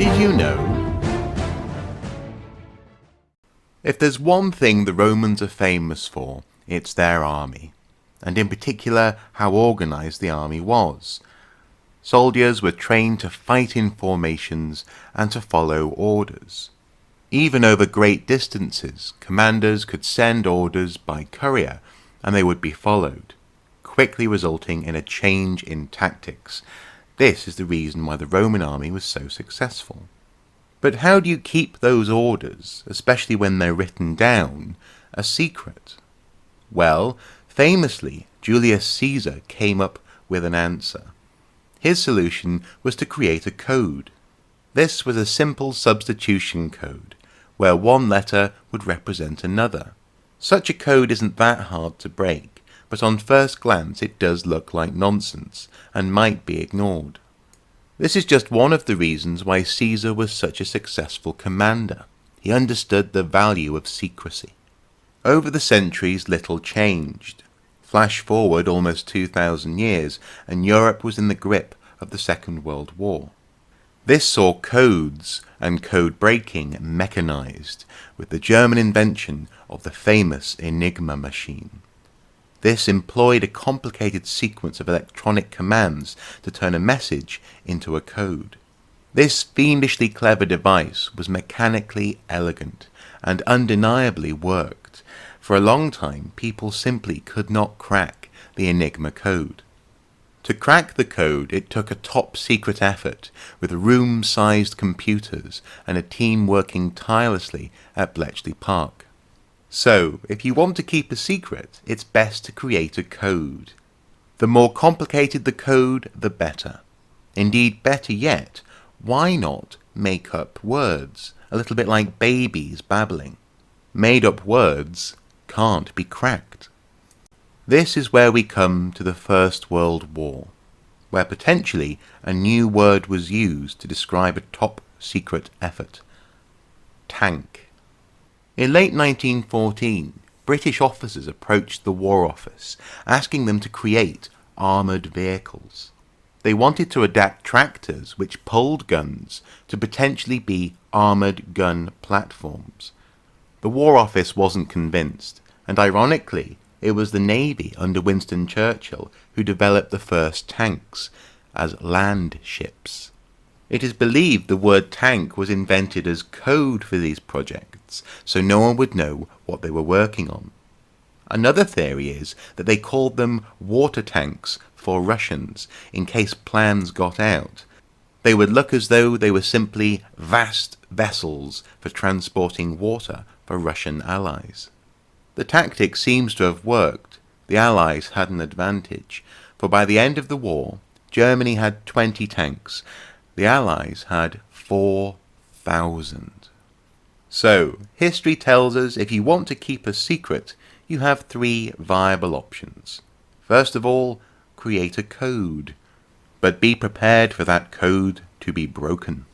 Did you know? If there's one thing the Romans are famous for, it's their army, and in particular how organised the army was. Soldiers were trained to fight in formations and to follow orders. Even over great distances, commanders could send orders by courier, and they would be followed, quickly resulting in a change in tactics. This is the reason why the Roman army was so successful. But how do you keep those orders, especially when they're written down, a secret? Well, famously, Julius Caesar came up with an answer. His solution was to create a code. This was a simple substitution code, where one letter would represent another. Such a code isn't that hard to break, but on first glance it does look like nonsense, and might be ignored. This is just one of the reasons why Caesar was such a successful commander. He understood the value of secrecy. Over the centuries little changed. Flash forward almost 2,000 years, and Europe was in the grip of the Second World War. This saw codes and code breaking mechanized with the German invention of the famous Enigma machine. This employed a complicated sequence of electronic commands to turn a message into a code. This fiendishly clever device was mechanically elegant and undeniably worked. For a long time, people simply could not crack the Enigma code. To crack the code, it took a top-secret effort with room-sized computers and a team working tirelessly at Bletchley Park. So, if you want to keep a secret, it's best to create a code. The more complicated the code, the better. Indeed, better yet, why not make up words, a little bit like babies babbling? Made-up words can't be cracked. This is where we come to the First World War, where potentially a new word was used to describe a top-secret effort. Tank. In late 1914, British officers approached the War Office, asking them to create armoured vehicles. They wanted to adapt tractors which pulled guns to potentially be armoured gun platforms. The War Office wasn't convinced, and ironically, it was the Navy under Winston Churchill who developed the first tanks as land ships. It is believed the word tank was invented as code for these projects, so no one would know what they were working on. Another theory is that they called them water tanks for Russians in case plans got out. They would look as though they were simply vast vessels for transporting water for Russian allies. The tactic seems to have worked. The Allies had an advantage, for by the end of the war, Germany had 20 tanks. The Allies had 4,000. So, history tells us if you want to keep a secret, you have 3 viable options. First of all, create a code, but be prepared for that code to be broken.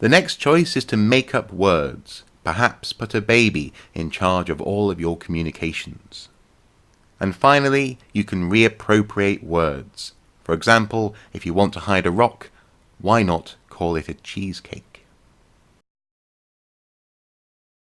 The next choice is to make up words, perhaps put a baby in charge of all of your communications. And finally, you can reappropriate words. For example, if you want to hide a rock, why not call it a cheesecake?